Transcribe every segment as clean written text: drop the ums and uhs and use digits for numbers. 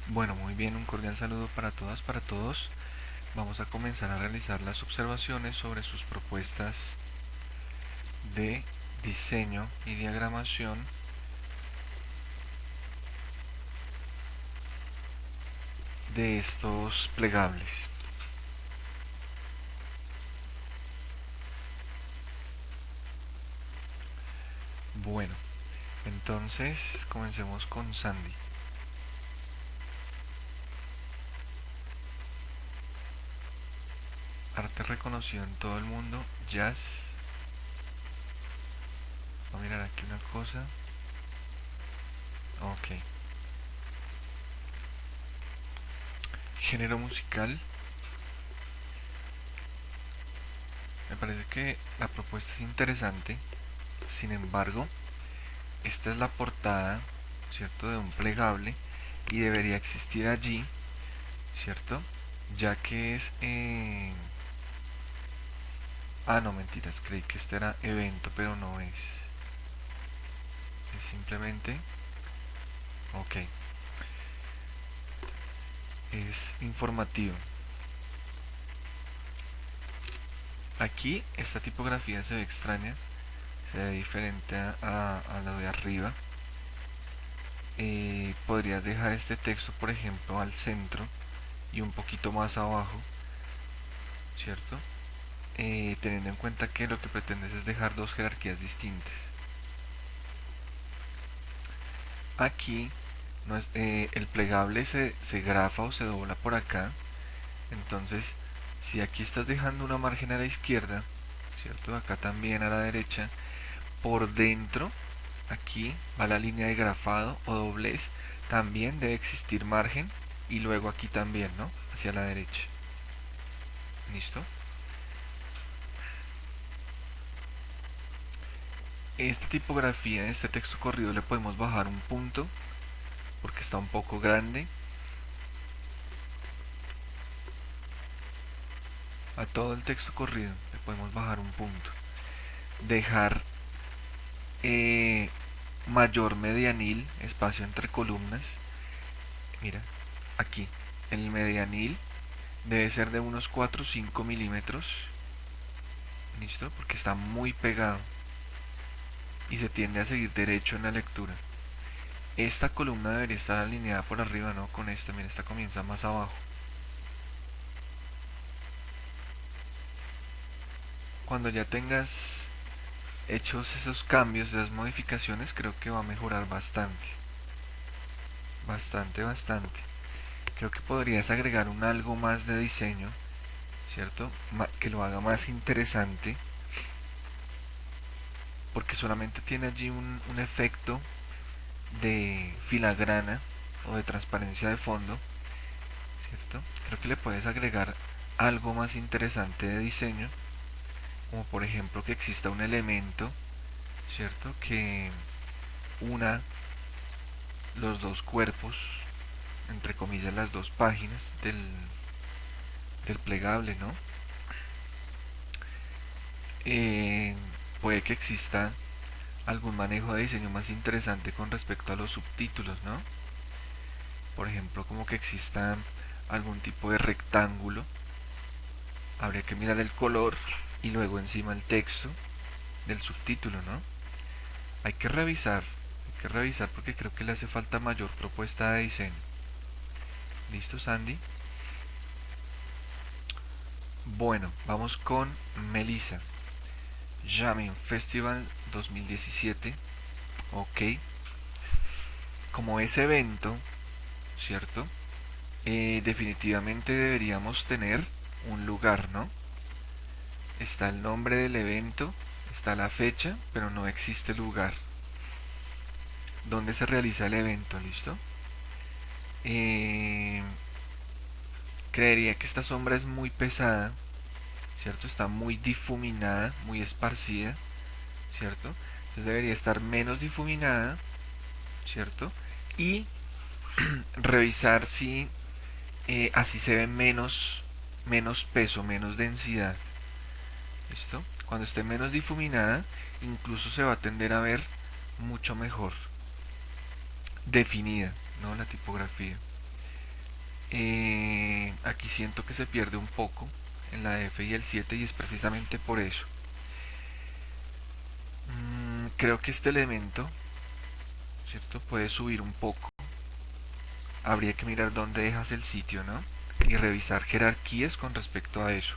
Bueno, muy bien, un cordial saludo para todas, para todos. Vamos a comenzar a realizar las observaciones sobre sus propuestas de diseño y diagramación de estos plegables. Bueno, entonces comencemos con Sandy. Arte reconocido en todo el mundo, jazz. Voy a mirar aquí una cosa. Ok. Género musical. Me parece que la propuesta es interesante. Sin embargo, esta es la portada, ¿cierto? De un plegable y debería existir allí, ¿cierto? Ya que es... no, mentiras, creí que este era evento, pero no es. Es simplemente... Ok, es informativo. Aquí esta tipografía se ve extraña, se ve diferente a la de arriba. Podrías dejar este texto, por ejemplo, al centro y un poquito más abajo, ¿cierto? Teniendo en cuenta que lo que pretendes es dejar dos jerarquías distintas. Aquí no es, el plegable se grafa o se dobla por acá. Entonces, si aquí estás dejando una margen a la izquierda, ¿cierto? Acá también a la derecha, por dentro, aquí va la línea de grafado o doblez, también debe existir margen y luego aquí también, ¿no? Hacia la derecha. ¿Listo? Esta tipografía, este texto corrido le podemos bajar un punto porque está un poco grande. A todo el texto corrido le podemos bajar un punto. Dejar eh, mayor medianil, espacio entre columnas. Mira, aquí, el medianil debe ser de unos 4 o 5 milímetros. ¿Listo? Porque está muy pegado y se tiende a seguir derecho en la lectura. Esta columna debería estar alineada por arriba, ¿no? Con esta, mira, esta comienza más abajo. Cuando ya tengas hechos esos cambios, esas modificaciones, creo que va a mejorar bastante. Bastante, bastante. Creo que podrías agregar un algo más de diseño, ¿cierto? Que lo haga más interesante, porque solamente tiene allí un efecto de filigrana o de transparencia de fondo, ¿cierto? Creo que le puedes agregar algo más interesante de diseño, como por ejemplo que exista un elemento, ¿cierto? Que una los dos cuerpos, entre comillas las dos páginas del plegable, ¿no? Eh, Puede que exista algún manejo de diseño más interesante con respecto a los subtítulos, ¿no? Por ejemplo, como que exista algún tipo de rectángulo. Habría que mirar el color y luego encima el texto del subtítulo, ¿no? Hay que revisar porque creo que le hace falta mayor propuesta de diseño. ¿Listo, Sandy? Bueno, vamos con Melissa. Jamming Festival 2017. Ok. Como ese evento, ¿cierto? Definitivamente deberíamos tener un lugar, ¿no? Está el nombre del evento, está la fecha, pero no existe lugar. ¿Dónde se realiza el evento? ¿Listo? Eh, Creería que esta sombra es muy pesada, ¿cierto? Está muy difuminada, muy esparcida, ¿cierto? Entonces debería estar menos difuminada, ¿cierto? Y revisar si así se ve menos peso, menos densidad. ¿Listo? Cuando esté menos difuminada, incluso se va a tender a ver mucho mejor definida, ¿no? La tipografía. Aquí siento que se pierde un poco en la F y el 7 y es precisamente por eso. Creo que este elemento, ¿cierto? Puede subir un poco. Habría que mirar dónde dejas el sitio, ¿no? Y revisar jerarquías con respecto a eso.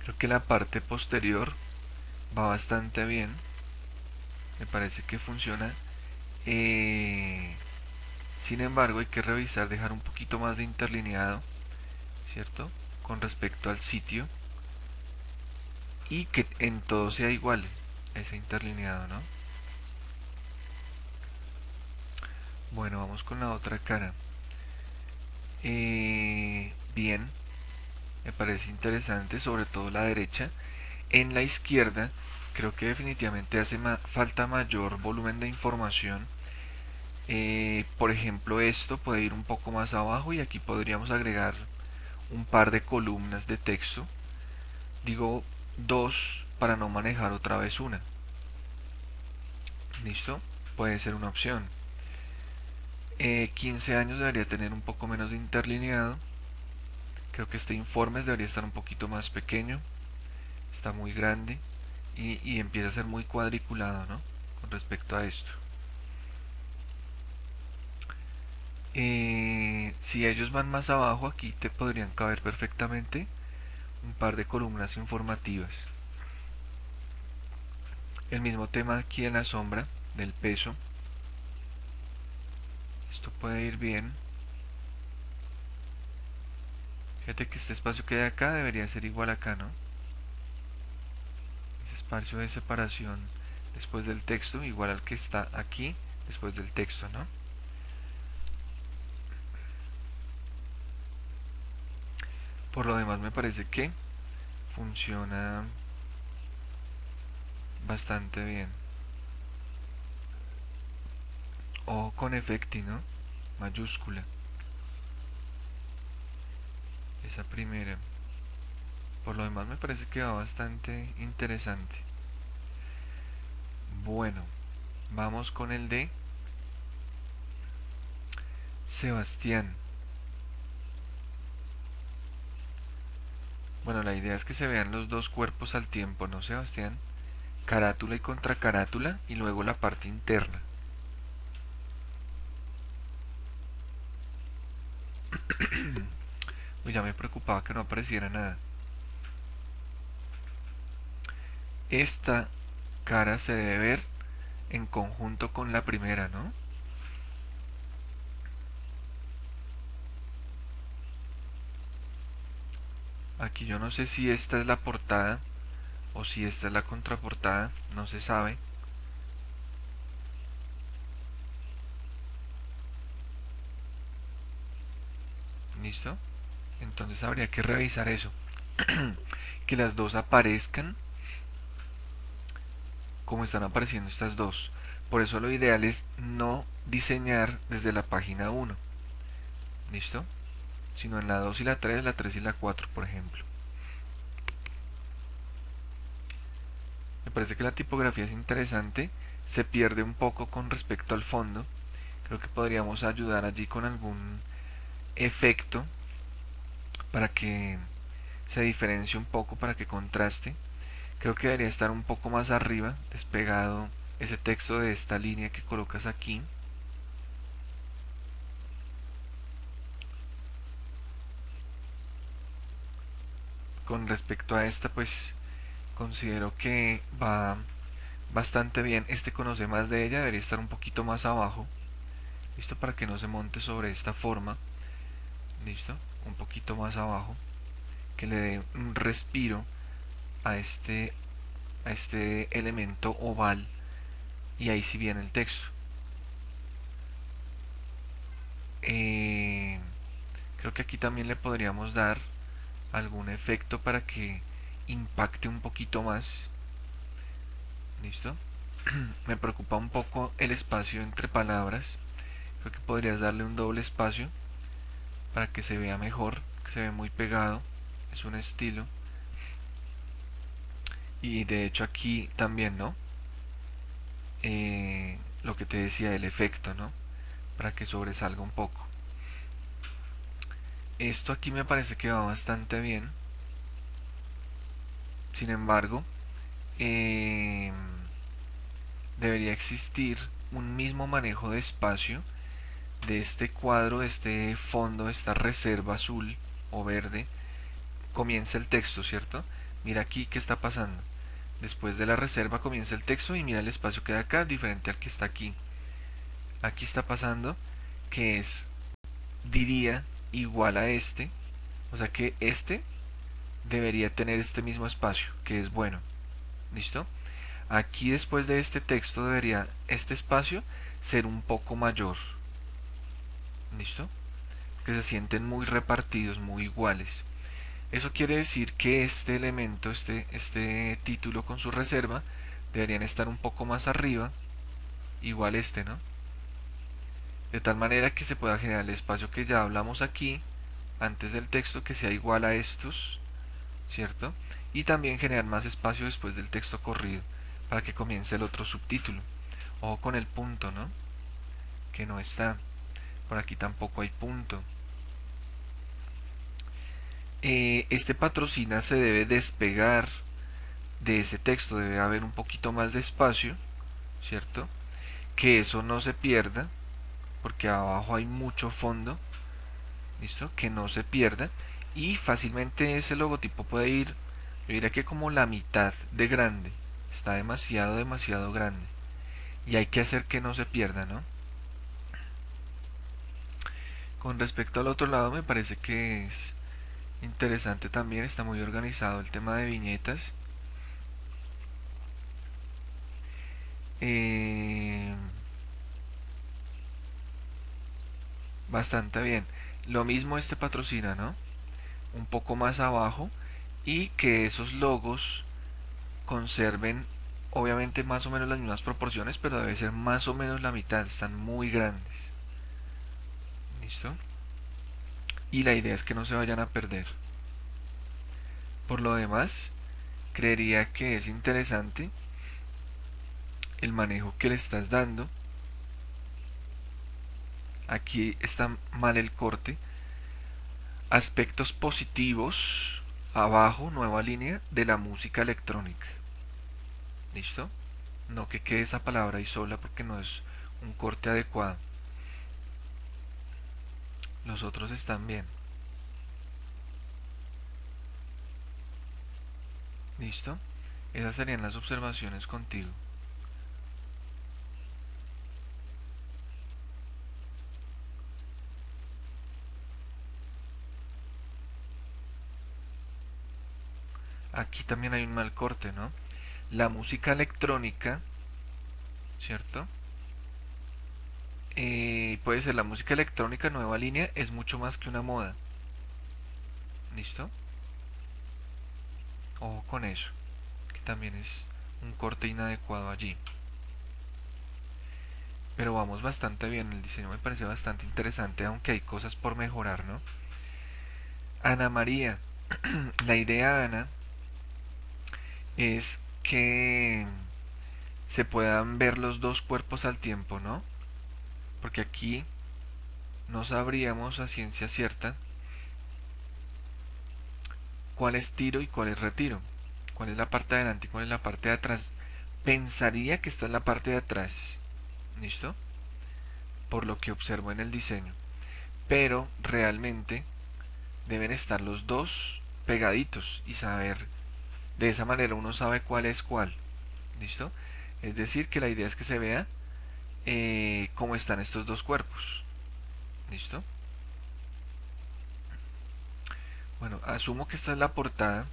Creo que la parte posterior va bastante bien. Me parece que funciona. Sin embargo, hay que revisar, dejar un poquito más de interlineado, ¿cierto? Con respecto al sitio. Y que en todo sea igual ese interlineado, ¿no? Bueno, vamos con la otra cara. Bien, me parece interesante, sobre todo la derecha. En la izquierda, creo que definitivamente hace falta mayor volumen de información. Por ejemplo, esto puede ir un poco más abajo y aquí podríamos agregar un par de columnas de texto. Digo dos para no manejar otra vez una. ¿Listo? Puede ser una opción. 15 años debería tener un poco menos de interlineado. Creo que este informe debería estar un poquito más pequeño. Está muy grande y empieza a ser muy cuadriculado, ¿no? Con respecto a esto. Si ellos van más abajo, aquí te podrían caber perfectamente un par de columnas informativas. El mismo tema aquí en la sombra del peso. Esto puede ir bien. Fíjate que este espacio que hay acá debería ser igual acá, ¿no? Ese espacio de separación después del texto igual al que está aquí después del texto, ¿no? Por lo demás me parece que funciona bastante bien. O con efecti, ¿no? Mayúscula. Esa primera. Por lo demás me parece que va bastante interesante. Bueno, vamos con el de Sebastián. Bueno, la idea es que se vean los dos cuerpos al tiempo, ¿no, Sebastián? Carátula y contracarátula y luego la parte interna. Uy, ya me preocupaba que no apareciera nada. Esta cara se debe ver en conjunto con la primera, ¿no? Aquí yo no sé si esta es la portada o si esta es la contraportada, no se sabe. ¿Listo? Entonces habría que revisar eso. Que las dos aparezcan como están apareciendo estas dos. Por eso lo ideal es no diseñar desde la página 1. ¿Listo? Sino en la 2 y la 3 y la 4, por ejemplo. Me parece que la tipografía es interesante. Se pierde un poco con respecto al fondo. Creo que podríamos ayudar allí con algún efecto para que se diferencie un poco, para que contraste. Creo que debería estar un poco más arriba, despegado ese texto de esta línea que colocas aquí. Con respecto a esta, pues considero que va bastante bien. Este conoce más de ella, debería estar un poquito más abajo. Listo, para que no se monte sobre esta forma. Listo, un poquito más abajo, que le dé un respiro a este elemento oval, y ahí sí viene el texto. Eh, Creo que aquí también le podríamos dar algún efecto para que impacte un poquito más. ¿Listo? Me preocupa un poco el espacio entre palabras. Creo que podrías darle un doble espacio para que se vea mejor, que se ve muy pegado. Es un estilo. Y de hecho aquí también, ¿no? Lo que te decía, el efecto, ¿no? Para que sobresalga un poco. Esto aquí me parece que va bastante bien. Sin embargo, eh, debería existir un mismo manejo de espacio de este cuadro, de este fondo, de esta reserva azul o verde. Comienza el texto, ¿cierto? Mira aquí qué está pasando. Después de la reserva comienza el texto y mira el espacio que hay acá, diferente al que está aquí. Aquí está pasando que es, diría, igual a este. O sea que este debería tener este mismo espacio, que es bueno. ¿Listo? Aquí después de este texto debería este espacio ser un poco mayor. ¿Listo? Que se sienten muy repartidos, muy iguales. Eso quiere decir que este elemento, este título con su reserva, deberían estar un poco más arriba, igual este, ¿no? De tal manera que se pueda generar el espacio que ya hablamos aquí, antes del texto, que sea igual a estos, ¿cierto? Y también generar más espacio después del texto corrido, para que comience el otro subtítulo. Ojo con el punto, ¿no? Que no está. Por aquí tampoco hay punto. Este patrocina se debe despegar de ese texto, debe haber un poquito más de espacio, ¿cierto? Que eso no se pierda, porque abajo hay mucho fondo, ¿listo? Que no se pierda y fácilmente ese logotipo puede ir, yo diría que como la mitad de grande, está demasiado, demasiado grande y hay que hacer que no se pierda, ¿no? Con respecto al otro lado me parece que es interesante también, está muy organizado el tema de viñetas. Eh, Bastante bien. Lo mismo este patrocina, ¿no? Un poco más abajo y que esos logos conserven obviamente más o menos las mismas proporciones, pero debe ser más o menos la mitad, están muy grandes. ¿Listo? Y la idea es que no se vayan a perder. Por lo demás, creería que es interesante el manejo que le estás dando. Aquí está mal el corte. Aspectos positivos, abajo, nueva línea de la música electrónica. ¿Listo? No que quede esa palabra ahí sola porque no es un corte adecuado. Los otros están bien. ¿Listo? Esas serían las observaciones contigo. Aquí también hay un mal corte, ¿no? La música electrónica, ¿cierto? Puede ser la música electrónica nueva línea, es mucho más que una moda. ¿Listo? Ojo con eso, que también es un corte inadecuado allí. Pero vamos bastante bien, el diseño me parece bastante interesante, aunque hay cosas por mejorar, ¿no? Ana María, la idea, Ana, es que se puedan ver los dos cuerpos al tiempo, ¿no? Porque aquí no sabríamos a ciencia cierta cuál es tiro y cuál es retiro, cuál es la parte de adelante y cuál es la parte de atrás. Pensaría que está en la parte de atrás, ¿listo? Por lo que observo en el diseño. Pero realmente deben estar los dos pegaditos y saber, de esa manera uno sabe cuál es cuál, ¿listo? Es decir, que la idea es que se vea cómo están estos dos cuerpos, ¿listo? Bueno, asumo que esta es la portada.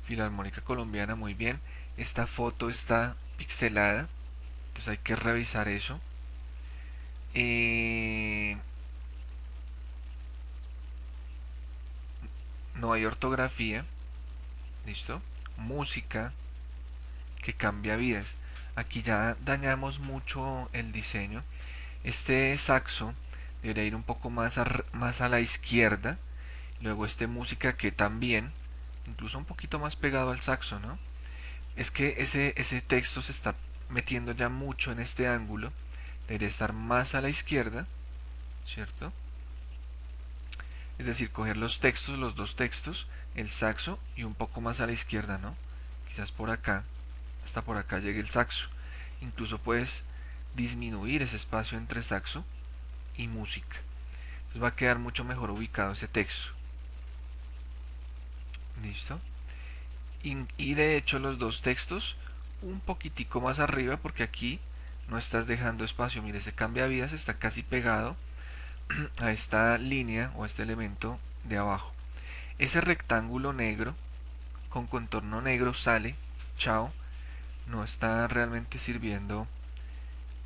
Filarmónica Colombiana, muy bien. Esta foto está pixelada, entonces hay que revisar eso. Eh, no hay ortografía, ¿listo? Música que cambia vidas. Aquí ya dañamos mucho el diseño. Este saxo debería ir un poco más a la izquierda. Luego este música que también, incluso un poquito más pegado al saxo, ¿no? Es que ese texto se está metiendo ya mucho en este ángulo. Debería estar más a la izquierda, ¿cierto? Es decir, coger los textos, los dos textos, el saxo y un poco más a la izquierda, ¿no? Quizás por acá, hasta por acá llegue el saxo. Incluso puedes disminuir ese espacio entre saxo y música. Entonces va a quedar mucho mejor ubicado ese texto. ¿Listo? Y de hecho los dos textos un poquitico más arriba, porque aquí no estás dejando espacio. Mire, ese cambia vidas está casi pegado a esta línea o a este elemento de abajo. Ese rectángulo negro con contorno negro sale, chao, no está realmente sirviendo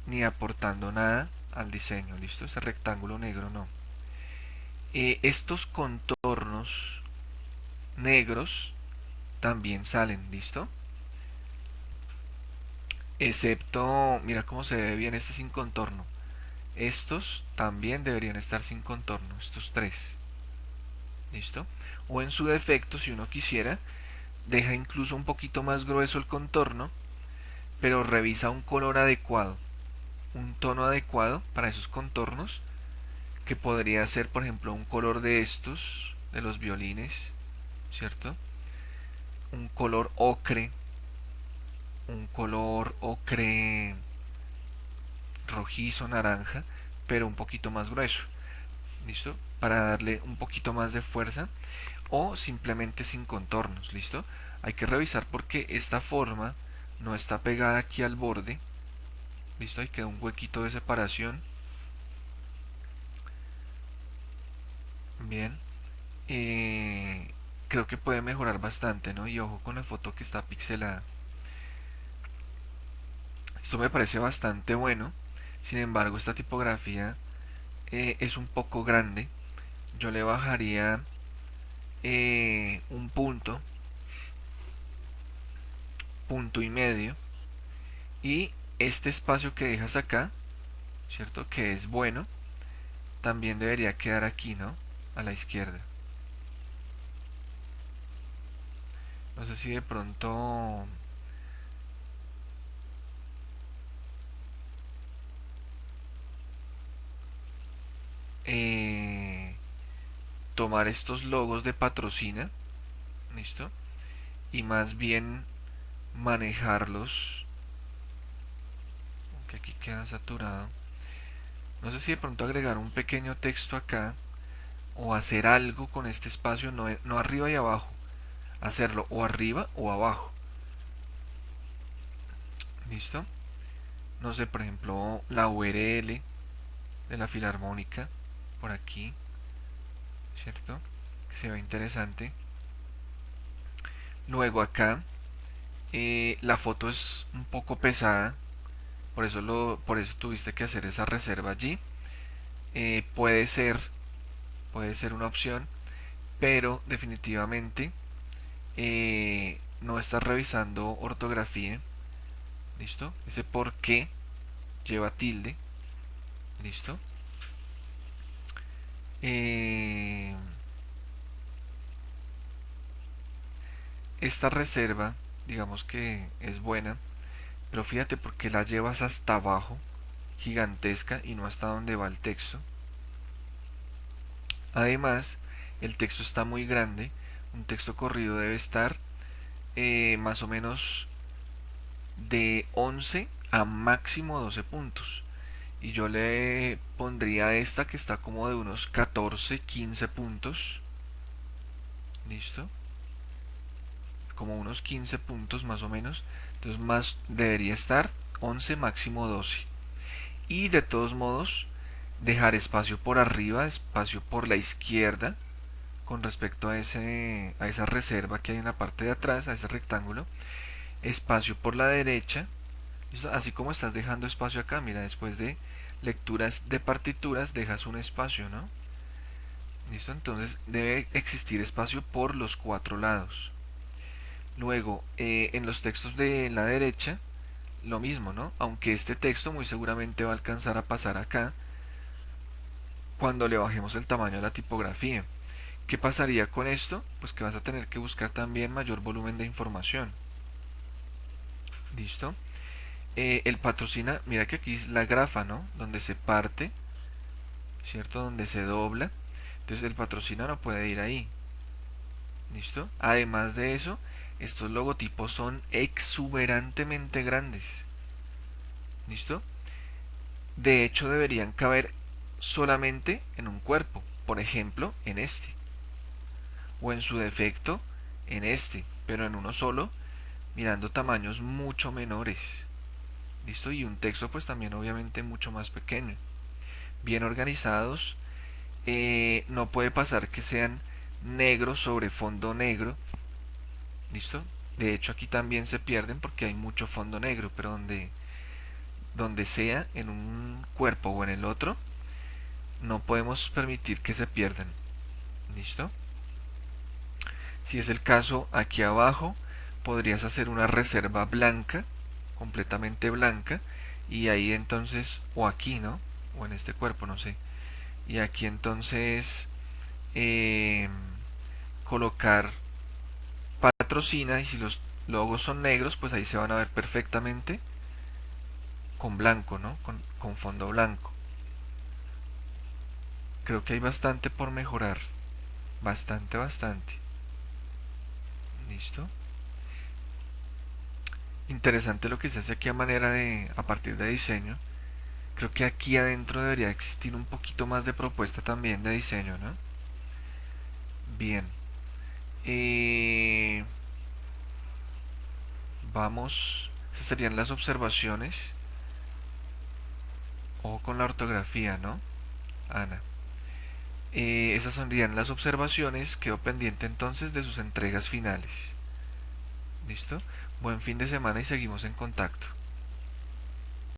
ni aportando nada al diseño. ¿Listo? Ese rectángulo negro no. Estos contornos negros también salen. ¿Listo? Excepto, mira cómo se ve bien este sin contorno. Estos también deberían estar sin contorno, estos tres. ¿Listo? O en su defecto, si uno quisiera, deja incluso un poquito más grueso el contorno, pero revisa un color adecuado, un tono adecuado para esos contornos, que podría ser, por ejemplo, un color de estos, de los violines, ¿cierto? Un color ocre, rojizo, naranja, pero un poquito más grueso. ¿Listo? Para darle un poquito más de fuerza, o simplemente sin contornos. ¿Listo? Hay que revisar porque esta forma no está pegada aquí al borde. ¿Listo? Ahí queda un huequito de separación. Bien. Creo que puede mejorar bastante, ¿no? Y ojo con la foto que está pixelada. Esto me parece bastante bueno. Sin embargo, esta tipografía es un poco grande. Yo le bajaría un punto y medio. Y este espacio que dejas acá, ¿cierto? Que es bueno, también debería quedar aquí, ¿no? A la izquierda. No sé si de pronto eh, tomar estos logos de patrocina, ¿listo? Y más bien manejarlos, aunque aquí queda saturado. No sé si de pronto agregar un pequeño texto acá o hacer algo con este espacio, no arriba y abajo, hacerlo o arriba o abajo. ¿Listo? No sé, por ejemplo, la URL de la filarmónica por aquí, ¿cierto? Que se ve interesante. Luego acá la foto es un poco pesada, por eso tuviste que hacer esa reserva allí. Eh, puede ser, puede ser una opción, pero definitivamente no estás revisando ortografía. ¿Listo? Ese por qué lleva tilde. ¿Listo? Eh, esta reserva, digamos que es buena, pero fíjate por qué la llevas hasta abajo, gigantesca, y no hasta donde va el texto. Además, el texto está muy grande. Un texto corrido debe estar más o menos de 11 a máximo 12 puntos. Y yo le pondría esta que está como de unos 14, 15 puntos. ¿Listo? Como unos 15 puntos más o menos. Entonces más debería estar 11, máximo 12. Y de todos modos, dejar espacio por arriba, espacio por la izquierda con respecto a esa reserva que hay en la parte de atrás, a ese rectángulo, espacio por la derecha. ¿Listo? Así como estás dejando espacio acá, mira, después de lecturas de partituras dejas un espacio, ¿no? ¿Listo? Entonces debe existir espacio por los cuatro lados. Luego, en los textos de la derecha, lo mismo, ¿no? Aunque este texto muy seguramente va a alcanzar a pasar acá cuando le bajemos el tamaño a la tipografía. ¿Qué pasaría con esto? Pues que vas a tener que buscar también mayor volumen de información. ¿Listo? El patrocina, mira que aquí es la grafa, ¿no? Donde se parte, ¿cierto? Donde se dobla. Entonces el patrocinio no puede ir ahí. ¿Listo? Además de eso, estos logotipos son exuberantemente grandes. ¿Listo? De hecho, deberían caber solamente en un cuerpo. Por ejemplo, en este. O en su defecto, en este. Pero en uno solo, mirando tamaños mucho menores. ¿Listo? Y un texto pues también obviamente mucho más pequeño. Bien organizados. No puede pasar que sean negro sobre fondo negro. ¿Listo? De hecho aquí también se pierden porque hay mucho fondo negro, pero donde sea, en un cuerpo o en el otro, no podemos permitir que se pierdan. ¿Listo? Si es el caso, aquí abajo podrías hacer una reserva blanca, completamente blanca, y ahí entonces, o aquí, ¿no? O en este cuerpo, no sé. Y aquí entonces eh, colocar patrocina, y si los logos son negros, pues ahí se van a ver perfectamente con blanco, ¿no? Con fondo blanco. Creo que hay bastante por mejorar. Bastante, bastante. ¿Listo? Interesante lo que se hace aquí a manera de, a partir de diseño. Creo que aquí adentro debería existir un poquito más de propuesta también de diseño, ¿no? Bien. Eh, Vamos. Esas serían las observaciones. O con la ortografía, ¿no? Ana. Esas serían las observaciones. Quedo pendiente entonces de sus entregas finales. ¿Listo? Buen fin de semana y seguimos en contacto.